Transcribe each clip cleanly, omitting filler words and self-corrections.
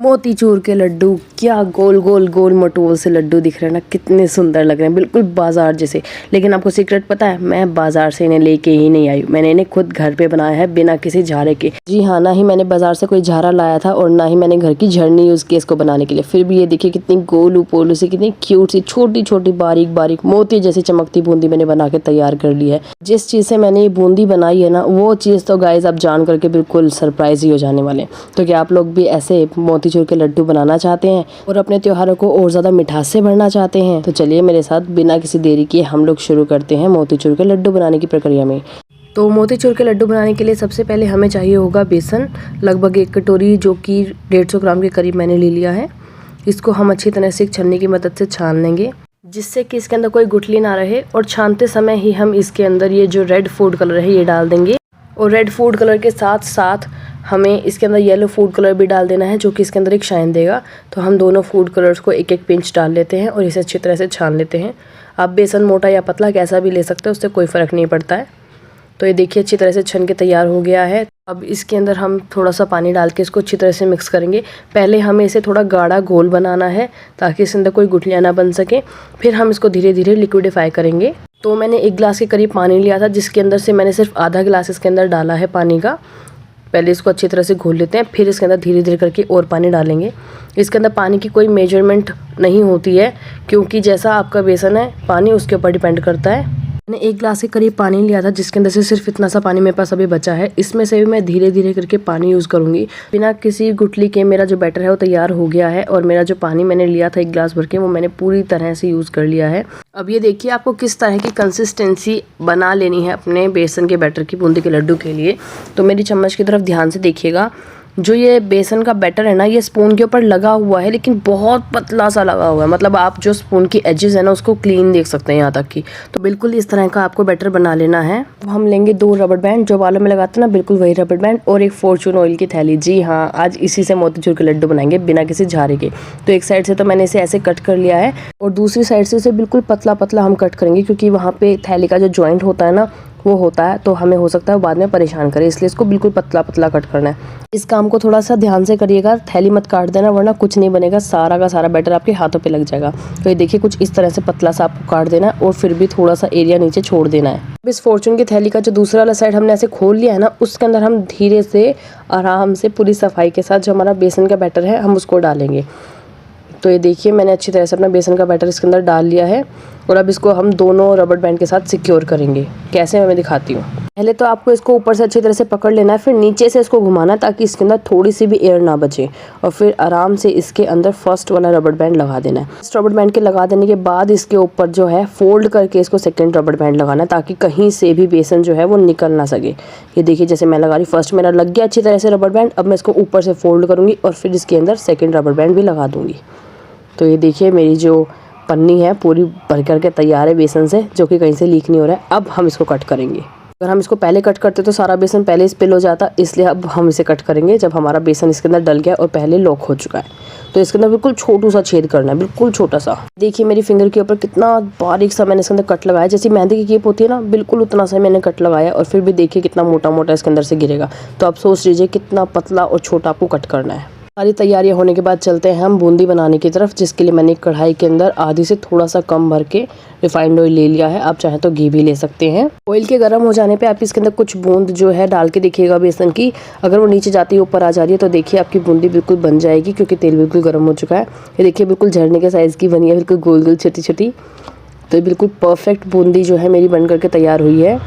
मोतीचूर के लड्डू, क्या गोल गोल गोल मटोल से लड्डू दिख रहे हैं ना, कितने सुंदर लग रहे हैं, बिल्कुल बाजार जैसे। लेकिन आपको सीक्रेट पता है, मैं बाजार से इन्हें लेके ही नहीं आई, मैंने इन्हें खुद घर पे बनाया है बिना किसी झारे के। जी हाँ, ना ही मैंने बाजार से कोई झारा लाया था और ना ही मैंने घर की झरनी यूज की इसको बनाने के लिए। फिर भी ये देखिए कितनी गोलू पोलू सी, कितनी क्यूट सी, छोटी छोटी बारीक बारीक मोती जैसी चमकती बूंदी मैंने बना के तैयार कर ली है। जिस चीज से मैंने ये बूंदी बनाई है ना, वो चीज तो गाइज आप जान करके बिल्कुल सरप्राइज ही हो जाने वाले। तो क्या आप लोग भी ऐसे मोतीचूर के लड्डू बनाना चाहते हैं और अपने त्योहारों को और ज्यादा मिठास से भरना चाहते हैं? तो चलिए मेरे साथ बिना किसी देरी किए हम लोग शुरू करते हैं मोतीचूर के लड्डू बनाने की प्रक्रिया में। तो मोतीचूर के लड्डू बनाने के लिए सबसे पहले हमें चाहिए होगा बेसन, लगभग 1 कटोरी, जो कि 150 ग्राम के करीब मैंने ले लिया है। इसको हम अच्छी तरह से एक छन्नी की मदद से छान लेंगे, जिससे कि इसके अंदर कोई गुठली ना रहे। और छानते समय ही हम इसके अंदर ये जो रेड फूड कलर है ये डाल देंगे, और रेड फूड कलर के साथ साथ हमें इसके अंदर येलो फूड कलर भी डाल देना है, जो कि इसके अंदर एक शाइन देगा। तो हम दोनों फूड कलर्स को एक एक पिंच डाल लेते हैं और इसे अच्छी तरह से छान लेते हैं। आप बेसन मोटा या पतला कैसा भी ले सकते हैं, उससे कोई फ़र्क नहीं पड़ता है। तो ये देखिए अच्छी तरह से छन के तैयार हो गया है। अब इसके अंदर हम थोड़ा सा पानी डाल के इसको अच्छी तरह से मिक्स करेंगे। पहले हमें इसे थोड़ा गाढ़ा घोल बनाना है ताकि इसके अंदर कोई गुठलियाँ ना बन सके। फिर हम इसको धीरे धीरे लिक्विडिफाई करेंगे। तो मैंने 1 गिलास के करीब पानी लिया था, जिसके अंदर से मैंने सिर्फ आधा गिलास इसके अंदर डाला है पानी का। पहले इसको अच्छी तरह से घोल लेते हैं, फिर इसके अंदर धीरे धीरे करके और पानी डालेंगे। इसके अंदर पानी की कोई मेजरमेंट नहीं होती है, क्योंकि जैसा आपका बेसन है पानी उसके ऊपर डिपेंड करता है। मैंने 1 गिलास के करीब पानी लिया था, जिसके अंदर से सिर्फ इतना सा पानी मेरे पास अभी बचा है। इसमें से भी मैं धीरे धीरे करके पानी यूज़ करूँगी बिना किसी गुठली के। मेरा जो बैटर है वो तैयार हो गया है, और मेरा जो पानी मैंने लिया था 1 गिलास भर के, वो मैंने पूरी तरह से यूज़ कर लिया है। अब ये देखिए आपको किस तरह की कंसिस्टेंसी बना लेनी है अपने बेसन के बैटर की बूंदी के लड्डू के लिए। तो मेरी चम्मच की तरफ ध्यान से देखिएगा। जो ये बेसन का बैटर है ना, ये स्पून के ऊपर लगा हुआ है, लेकिन बहुत पतला सा लगा हुआ है। मतलब आप जो स्पून की एजेस है ना, उसको क्लीन देख सकते हैं यहाँ तक की। तो बिल्कुल इस तरह का आपको बैटर बना लेना है। तो हम लेंगे 2 रबड़ बैंड, जो बालों में लगाते हैं ना, बिल्कुल वही रबड़ बैंड, और एक फॉर्चून ऑयल की थैली। जी हाँ, आज इसी से मोतीचूर के लड्डू बनाएंगे बिना किसी झारे के। तो एक साइड से तो मैंने इसे ऐसे कट कर लिया है, और दूसरी साइड से इसे बिल्कुल पतला पतला हम कट करेंगे, क्योंकि वहाँ पे थैली का जो जॉइंट होता है ना, वो होता है, तो हमें हो सकता है वो बाद में परेशान करे, इसलिए इसको बिल्कुल पतला पतला कट करना है। इस काम को थोड़ा सा ध्यान से करिएगा, थैली मत काट देना, वरना कुछ नहीं बनेगा, सारा का सारा बैटर आपके हाथों पे लग जाएगा। तो ये देखिए कुछ इस तरह से पतला सा आपको काट देना है, और फिर भी थोड़ा सा एरिया नीचे छोड़ देना है। इस फॉर्चून की थैली का जो दूसरा वाला साइड हमने ऐसे खोल लिया है ना, उसके अंदर हम धीरे से आराम से पूरी सफाई के साथ जो हमारा बेसन का बैटर है हम उसको डालेंगे। तो ये देखिए मैंने अच्छी तरह से अपना बेसन का बैटर इसके अंदर डाल लिया है, और अब इसको हम दोनों रबड़ बैंड के साथ सिक्योर करेंगे। कैसे मैं दिखाती हूँ। पहले तो आपको इसको ऊपर से अच्छी तरह से पकड़ लेना है, फिर नीचे से इसको घुमाना ताकि इसके अंदर थोड़ी सी भी एयर ना बचे, और फिर आराम से इसके अंदर फर्स्ट वाला रबड़ बैंड लगा देना है। फर्स्ट रबड़ बैंड के लगा देने के बाद इसके ऊपर जो है फोल्ड करके इसको सेकेंड रबड़ बैंड लगाना है, ताकि कहीं से भी बेसन जो है वो निकल ना सके। ये देखिए जैसे मैं लगा रही, फर्स्ट मेरा लग गया अच्छी तरह से रबड़ बैंड। अब मैं इसको ऊपर से फोल्ड करूँगी और फिर इसके अंदर सेकेंड रबड़ बैंड भी लगा दूँगी। तो ये देखिए मेरी जो पन्नी है पूरी भर करके तैयार है बेसन से, जो कि कहीं से लीक नहीं हो रहा है। अब हम इसको कट करेंगे। अगर हम इसको पहले कट करते तो सारा बेसन पहले स्पिल हो जाता, इसलिए अब हम इसे कट करेंगे जब हमारा बेसन इसके अंदर डल गया और पहले लॉक हो चुका है। तो इसके अंदर बिल्कुल छोटू सा छेद करना है, बिल्कुल छोटा सा। देखिए मेरी फिंगर के ऊपर कितना बारीक सा मैंने इसके अंदर कट लगाया, जैसी मेहंदी की केप होती है ना, बिल्कुल उतना सा मैंने कट लगाया, और फिर भी देखिए कितना मोटा मोटा इसके अंदर से गिरेगा। तो आप सोच लीजिए कितना पतला और छोटा आपको कट करना है। सारी तैयारियां होने के बाद चलते हैं हम बूंदी बनाने की तरफ, जिसके लिए मैंने कढ़ाई के अंदर आधी से थोड़ा सा कम भर के रिफाइंड ऑयल ले लिया है। आप चाहे तो घी भी ले सकते हैं। ऑयल के गर्म हो जाने पे आप इसके अंदर कुछ बूंद जो है डाल के देखिएगा बेसन की। अगर वो नीचे जाती है ऊपर आ जा रही है तो देखिए आपकी बूंदी बिल्कुल बन जाएगी, क्योंकि तेल बिल्कुल गर्म हो चुका है। ये देखिए बिल्कुल झरने के साइज़ की बनी है, बिल्कुल गोल गोल छोटी छोटी। तो बिल्कुल परफेक्ट बूंदी जो है मेरी बन करके तैयार हुई है।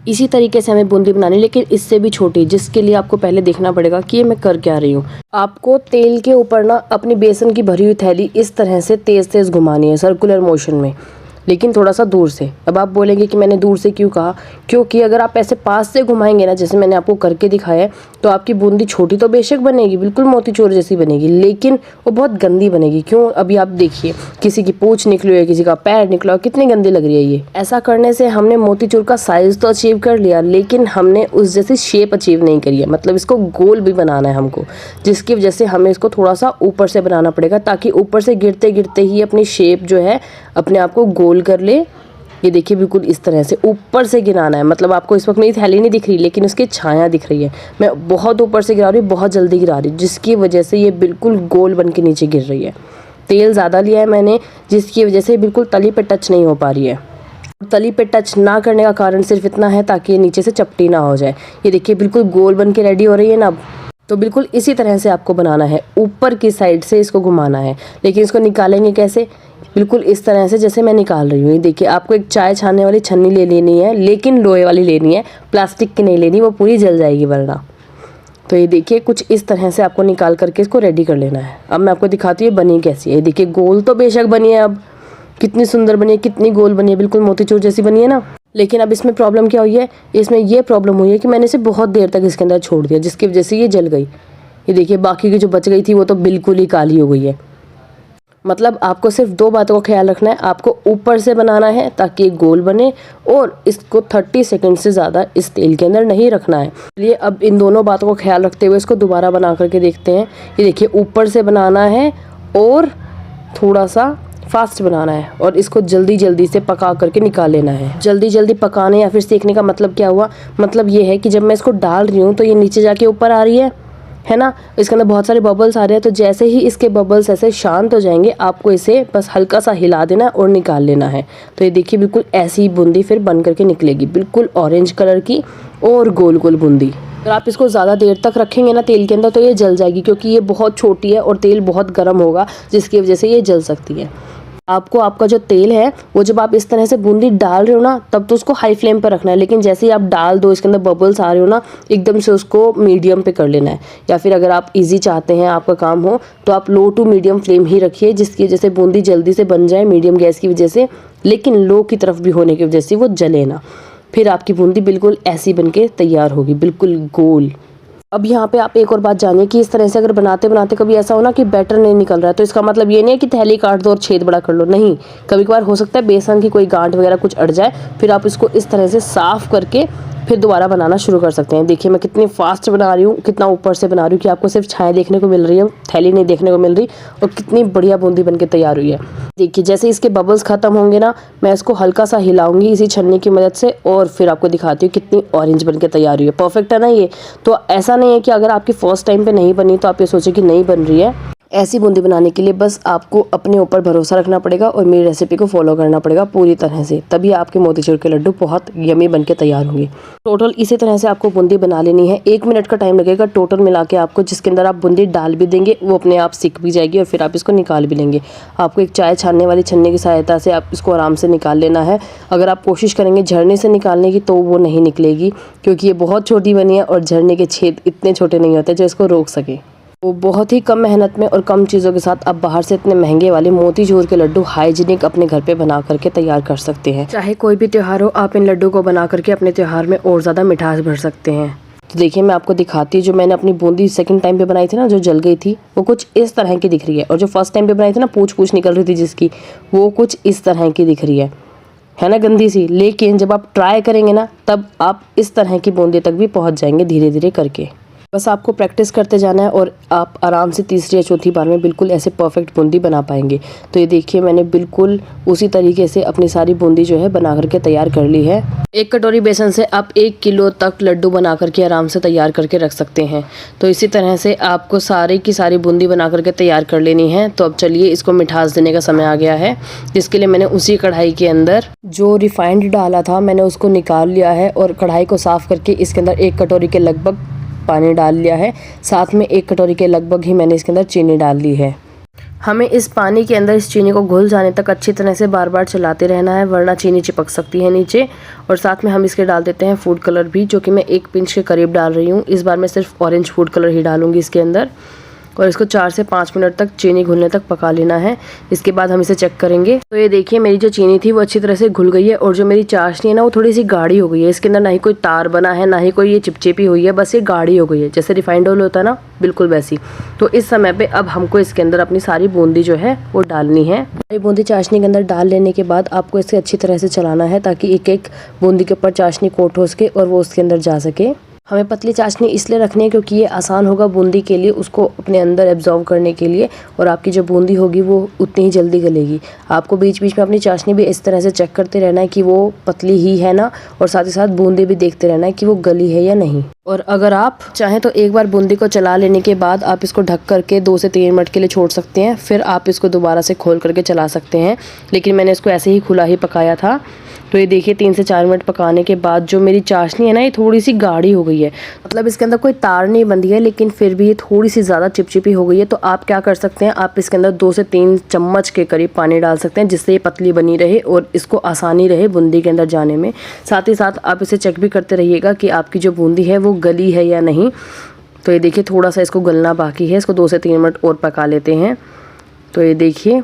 इसी तरीके से हमें बूंदी बनानी, लेकिन इससे भी छोटी, जिसके लिए आपको पहले देखना पड़ेगा कि ये मैं कर क्या रही हूँ। आपको तेल के ऊपर ना अपनी बेसन की भरी हुई थैली इस तरह से तेज़ तेज़ घुमानी है सर्कुलर मोशन में, लेकिन थोड़ा सा दूर से। अब आप बोलेंगे कि मैंने दूर से क्यों कहा, क्योंकि अगर आप ऐसे पास से घुमाएंगे ना, जैसे मैंने आपको करके दिखाया है, तो आपकी बूंदी छोटी तो बेशक बनेगी, बिल्कुल मोतीचूर जैसी बनेगी, लेकिन वो बहुत गंदी बनेगी। क्यों? अभी आप देखिए किसी की पूंछ निकली है, किसी का पैर निकला हो, कितनी गंदी लग रही है ये। ऐसा करने से हमने मोतीचूर का साइज तो अचीव कर लिया, लेकिन हमने उस जैसी शेप अचीव नहीं करी है। मतलब इसको गोल भी बनाना है हमको, जिसकी वजह से हमें इसको थोड़ा सा ऊपर से बनाना पड़ेगा, ताकि ऊपर से गिरते गिरते ही अपनी शेप जो है अपने आप को गोल कर ले। ये देखिए बिल्कुल इस तरह से ऊपर से गिराना है, मतलब आपको इस वक्त मेरी थैली नहीं दिख रही लेकिन उसकी छाया दिख रही है। मैं बहुत ऊपर से गिरा रही हूँ, बहुत जल्दी गिरा रही हूँ, जिसकी वजह से ये बिल्कुल गोल बन के नीचे गिर रही है। तेल ज़्यादा लिया है मैंने, जिसकी वजह से बिल्कुल तली पे टच नहीं हो पा रही है। तली पे टच ना करने का कारण सिर्फ इतना है ताकि ये नीचे से चपटी ना हो जाए। ये देखिए बिल्कुल गोल बन के रेडी हो रही है ना। अब तो बिल्कुल इसी तरह से आपको बनाना है, ऊपर की साइड से इसको घुमाना है। लेकिन इसको निकालेंगे कैसे? बिल्कुल इस तरह से जैसे मैं निकाल रही हूँ। ये देखिए आपको एक चाय छानने वाली छन्नी ले लेनी है, लेकिन लोहे वाली लेनी है, प्लास्टिक की नहीं लेनी, वो पूरी जल जाएगी वरना। तो ये देखिए कुछ इस तरह से आपको निकाल करके इसको रेडी कर लेना है। अब मैं आपको दिखाती हूँ बनी कैसी है। ये देखिए गोल तो बेशक बनी है, अब कितनी सुंदर बनी है, कितनी गोल बनी है, बिल्कुल मोतीचूर जैसी बनी है ना। लेकिन अब इसमें प्रॉब्लम क्या हुई है? इसमें ये प्रॉब्लम हुई है कि मैंने इसे बहुत देर तक इसके अंदर छोड़ दिया, जिसकी वजह से ये जल गई। ये देखिए बाकी की जो बच गई थी वो तो बिल्कुल ही काली हो गई है। मतलब आपको सिर्फ 2 बातों का ख्याल रखना है, आपको ऊपर से बनाना है ताकि ये गोल बने, और इसको 30 सेकंड से ज़्यादा इस तेल के अंदर नहीं रखना है। चलिए अब इन दोनों बातों का ख्याल रखते हुए इसको दोबारा बना करके देखते हैं। ये देखिए ऊपर से बनाना है और थोड़ा सा फास्ट बनाना है, और इसको जल्दी जल्दी से पका करके निकाल लेना है। जल्दी जल्दी पकाने या फिर सेकने का मतलब क्या हुआ? मतलब ये है कि जब मैं इसको डाल रही हूँ तो ये नीचे जाके ऊपर आ रही है ना, इसके अंदर बहुत सारे बबल्स आ रहे हैं। तो जैसे ही इसके बबल्स ऐसे शांत हो जाएंगे, आपको इसे बस हल्का सा हिला देना है और निकाल लेना है। तो ये देखिए बिल्कुल ऐसी बूंदी फिर बन करके निकलेगी, बिल्कुल ऑरेंज कलर की और गोल गोल बूंदी। अगर आप इसको ज़्यादा देर तक रखेंगे ना तेल के अंदर तो ये जल जाएगी, क्योंकि ये बहुत छोटी है और तेल बहुत गर्म होगा, जिसकी वजह से ये जल सकती है। आपको आपका जो तेल है वो जब आप इस तरह से बूंदी डाल रहे हो ना, तब तो उसको हाई फ्लेम पर रखना है। लेकिन जैसे ही आप डाल दो, इसके अंदर बबल्स आ रहे हो ना, एकदम से उसको मीडियम पे कर लेना है। या फिर अगर आप इजी चाहते हैं आपका काम हो तो आप लो टू मीडियम फ्लेम ही रखिए, जिसकी वजह से बूंदी जल्दी से बन जाए मीडियम गैस की वजह से, लेकिन लो की तरफ भी होने की वजह से वो जले ना। फिर आपकी बूंदी बिल्कुल ऐसी बन के तैयार होगी, बिल्कुल गोल। अब यहाँ पे आप एक और बात जानिए कि इस तरह से अगर बनाते बनाते कभी ऐसा हो ना कि बैटर नहीं निकल रहा है, तो इसका मतलब ये नहीं है कि थैली काट दो और छेद बड़ा कर लो, नहीं। कभी कभार हो सकता है बेसन की कोई गांठ वगैरह कुछ अड़ जाए, फिर आप इसको इस तरह से साफ करके फिर दोबारा बनाना शुरू कर सकते हैं। देखिए मैं कितनी फास्ट बना रही हूँ, कितना ऊपर से बना रही हूँ कि आपको सिर्फ छाया देखने को मिल रही है, थैली नहीं देखने को मिल रही, और कितनी बढ़िया बूंदी बनके तैयार हुई है। देखिए जैसे इसके बबल्स खत्म होंगे ना, मैं इसको हल्का सा हिलाऊंगी इसी छन्नी की मदद से, और फिर आपको दिखाती हूँ कितनी ऑरेंज बनके तैयार हुई है। परफेक्ट है ना ये? तो ऐसा नहीं है कि अगर आपकी फर्स्ट टाइम पे नहीं बनी तो आप ये सोचें कि नहीं बन रही है। ऐसी बूंदी बनाने के लिए बस आपको अपने ऊपर भरोसा रखना पड़ेगा और मेरी रेसिपी को फॉलो करना पड़ेगा पूरी तरह से, तभी आपके मोतीचूर के लड्डू बहुत यमी बनके तैयार होंगे। टोटल इसी तरह से आपको बूंदी बना लेनी है। 1 मिनट का टाइम लगेगा टोटल मिला के आपको, जिसके अंदर आप बूंदी डाल भी देंगे, वो अपने आप सिक भी जाएगी और फिर आप इसको निकाल भी लेंगे। आपको एक चाय छानने वाली छन्नी की सहायता से आप इसको आराम से निकाल लेना है। अगर आप कोशिश करेंगे झरने से निकालने की तो वो नहीं निकलेगी, क्योंकि ये बहुत छोटी बनी है और झरने के छेद इतने छोटे नहीं होते जो इसको रोक सके। वो बहुत ही कम मेहनत में और कम चीज़ों के साथ आप बाहर से इतने महंगे वाले मोतीचूर के लड्डू हाइजीनिक अपने घर पे बना करके तैयार कर सकते हैं। चाहे कोई भी त्यौहार हो, आप इन लड्डू को बना करके अपने त्यौहार में और ज़्यादा मिठास भर सकते हैं। तो देखिए मैं आपको दिखाती हूँ, जो मैंने अपनी बूंदी सेकंड टाइम पे बनाई थी ना, जो जल गई थी, वो कुछ इस तरह की दिख रही है, और जो फर्स्ट टाइम पे बनाई थी ना, पूछ निकल रही थी जिसकी, वो कुछ इस तरह की दिख रही है ना, गंदी सी। लेकिन जब आप ट्राई करेंगे ना, तब आप इस तरह की बूंदी तक भी पहुँच जाएंगे धीरे धीरे करके। बस आपको प्रैक्टिस करते जाना है और आप आराम से तीसरी या चौथी बार में बिल्कुल ऐसे परफेक्ट बूंदी बना पाएंगे। तो ये देखिए मैंने बिल्कुल उसी तरीके से अपनी सारी बूंदी जो है बना करके तैयार कर ली है। 1 कटोरी बेसन से आप 1 किलो तक लड्डू बना करके आराम से तैयार करके रख सकते हैं। तो इसी तरह से आपको सारी की सारी बूंदी बना करके तैयार कर लेनी है। तो अब चलिए इसको मिठास देने का समय आ गया है, जिसके लिए मैंने उसी कढ़ाई के अंदर जो रिफाइंड डाला था मैंने उसको निकाल लिया है, और कढ़ाई को साफ़ करके इसके अंदर 1 कटोरी के लगभग पानी डाल लिया है। साथ में 1 कटोरी के लगभग ही मैंने इसके अंदर चीनी डाल ली है। हमें इस पानी के अंदर इस चीनी को घुल जाने तक अच्छी तरह से बार बार चलाते रहना है, वरना चीनी चिपक सकती है नीचे। और साथ में हम इसके डाल देते हैं फूड कलर भी, जो कि मैं 1 पिंच के करीब डाल रही हूँ। इस बार मैं सिर्फ ऑरेंज फूड कलर ही डालूंगी इसके अंदर, और इसको 4 से 5 मिनट तक चीनी घुलने तक पका लेना है। इसके बाद हम इसे चेक करेंगे। तो ये देखिए मेरी जो चीनी थी वो अच्छी तरह से घुल गई है, और जो मेरी चाशनी है ना वो थोड़ी सी गाढ़ी हो गई है। इसके अंदर ना ही कोई तार बना है, ना ही कोई ये चिपचिपी हुई है, बस ये गाढ़ी हो गई है, जैसे रिफाइंड ऑयल होता है ना, बिल्कुल वैसी। तो इस समय पे अब हमको इसके अंदर अपनी सारी बूंदी जो है वो डालनी है। सारी बूंदी चाशनी के अंदर डाल लेने के बाद आपको इसे अच्छी तरह से चलाना है, ताकि एक एक बूंदी के ऊपर चाशनी कोट हो सके और वो उसके अंदर जा सके। हमें पतली चाशनी इसलिए रखनी है क्योंकि ये आसान होगा बूंदी के लिए उसको अपने अंदर एब्जॉर्व करने के लिए, और आपकी जो बूंदी होगी वो उतनी ही जल्दी गलेगी। आपको बीच बीच में अपनी चाशनी भी इस तरह से चेक करते रहना है कि वो पतली ही है ना, और साथ ही साथ बूंदी भी देखते रहना है कि वो गली है या नहीं। और अगर आप चाहें तो एक बार बूंदी को चला लेने के बाद आप इसको ढक करके 2 से 3 मिनट के लिए छोड़ सकते हैं, फिर आप इसको दोबारा से खोल करके चला सकते हैं। लेकिन मैंने इसको ऐसे ही खुला ही पकाया था। तो ये देखिए 3 से 4 मिनट पकाने के बाद जो मेरी चाशनी है ना, ये थोड़ी सी गाढ़ी हो गई है। मतलब इसके अंदर कोई तार नहीं बंधी है, लेकिन फिर भी ये थोड़ी सी ज़्यादा चिपचिपी हो गई है। तो आप क्या कर सकते हैं, आप इसके अंदर 2 से 3 चम्मच के करीब पानी डाल सकते हैं, जिससे ये पतली बनी रहे और इसको आसानी रहे बूंदी के अंदर जाने में। साथ ही साथ आप इसे चेक भी करते रहिएगा कि आपकी जो बूंदी है वो गली है या नहीं। तो ये देखिए थोड़ा सा इसको गलना बाकी है, इसको 2 से 3 मिनट और पका लेते हैं। तो ये देखिए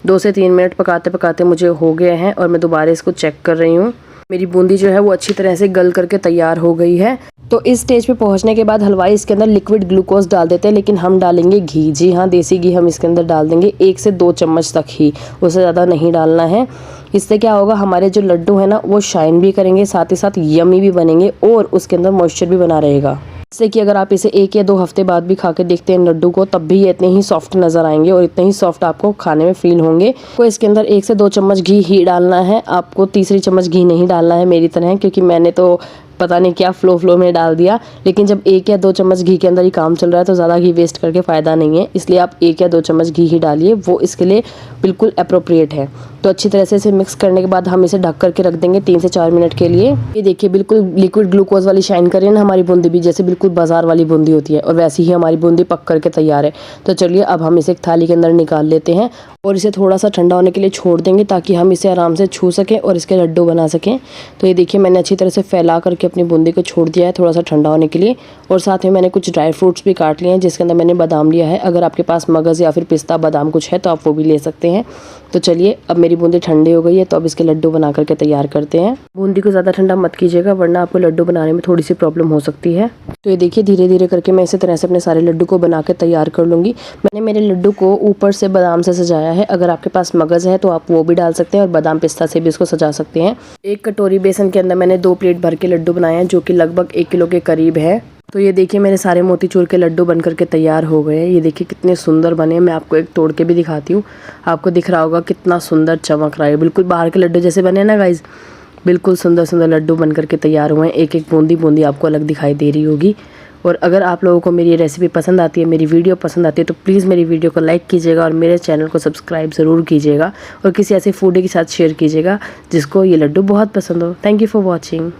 2 से 3 मिनट पकाते पकाते मुझे हो गए हैं, और मैं दोबारा इसको चेक कर रही हूँ। मेरी बूंदी जो है वो अच्छी तरह से गल करके तैयार हो गई है। तो इस स्टेज पे पहुंचने के बाद हलवाई इसके अंदर लिक्विड ग्लूकोज डाल देते हैं, लेकिन हम डालेंगे घी। जी हाँ, देसी घी हम इसके अंदर डाल देंगे 1 से 2 चम्मच तक ही, उससे ज़्यादा नहीं डालना है। इससे क्या होगा, हमारे जो लड्डू है ना वो शाइन भी करेंगे, साथ ही साथ यमी भी बनेंगे और उसके अंदर मॉइस्चर भी बना रहेगा। इससे कि अगर आप इसे 1 या 2 हफ्ते बाद भी खा के देखते हैं लड्डू को, तब भी ये इतने ही सॉफ्ट नज़र आएंगे और इतने ही सॉफ्ट आपको खाने में फील होंगे। तो इसके अंदर 1 से 2 चम्मच घी ही डालना है, आपको तीसरी चम्मच घी नहीं डालना है मेरी तरह, क्योंकि मैंने तो पता नहीं क्या फ्लो में डाल दिया। लेकिन जब 1 या 2 चम्मच घी के अंदर ही काम चल रहा है तो ज़्यादा घी वेस्ट करके फ़ायदा नहीं है, इसलिए आप 1 या 2 चम्मच घी ही डालिए, वो इसके लिए बिल्कुल अप्रोप्रिएट है। तो अच्छी तरह से इसे मिक्स करने के बाद हम इसे ढक करके रख देंगे 3 से 4 मिनट के लिए। ये देखिए बिल्कुल लिक्विड ग्लूकोज वाली शाइन कर रही है ना हमारी बूंदी भी, जैसे बिल्कुल बाजार वाली बूंदी होती है, और वैसी ही हमारी बूंदी पक करके तैयार है। तो चलिए अब हम इसे एक थाली के अंदर निकाल लेते हैं और इसे थोड़ा सा ठंडा होने के लिए छोड़ देंगे, ताकि हम इसे आराम से छू सकें और इसके लड्डू बना सकें। तो ये देखिए मैंने अच्छी तरह से फैला करके अपनी बूंदी को छोड़ दिया है थोड़ा सा ठंडा होने के लिए, और साथ में मैंने कुछ ड्राई फ्रूट्स भी काट लिए हैं, जिसके अंदर मैंने बादाम लिया है। अगर आपके पास मगज़ या फिर पिस्ता बादाम कुछ है तो आप वो भी ले सकते हैं। तो चलिए अब मेरी बूंदी ठंडी हो गई है, तो अब इसके लड्डू बना करके तैयार करते हैं। बूंदी को ज़्यादा ठंडा मत कीजिएगा, वरना आपको लड्डू बनाने में थोड़ी सी प्रॉब्लम हो सकती है। तो ये देखिए धीरे धीरे करके मैं इसी तरह से अपने सारे लड्डू को बना के तैयार कर लूँगी। मैंने मेरे लड्डू को ऊपर से बादाम से सजाया है, अगर आपके पास मगज़ है तो आप वो भी डाल सकते हैं, और बादाम पिस्ता से भी इसको सजा सकते हैं। 1 कटोरी बेसन के अंदर मैंने 2 प्लेट भर के लड्डू बनाए हैं, जो कि लगभग 1 किलो के करीब है। तो ये देखिए मेरे सारे मोतीचूर के लड्डू बन करके तैयार हो गए हैं। ये देखिए कितने सुंदर बने हैं, मैं आपको एक तोड़ के भी दिखाती हूँ। आपको दिख रहा होगा कितना सुंदर चमक रहा है, बिल्कुल बाहर के लड्डू जैसे बने ना गाइज। बिल्कुल सुंदर सुंदर लड्डू बन करके तैयार हुए हैं, एक एक बूंदी बूंदी आपको अलग दिखाई दे रही होगी। और अगर आप लोगों को मेरी ये रेसिपी पसंद आती है, मेरी वीडियो पसंद आती है, तो प्लीज़ मेरी वीडियो को लाइक कीजिएगा और मेरे चैनल को सब्सक्राइब ज़रूर कीजिएगा, और किसी ऐसे फूडी के साथ शेयर कीजिएगा जिसको ये लड्डू बहुत पसंद हो। Thank you for watching.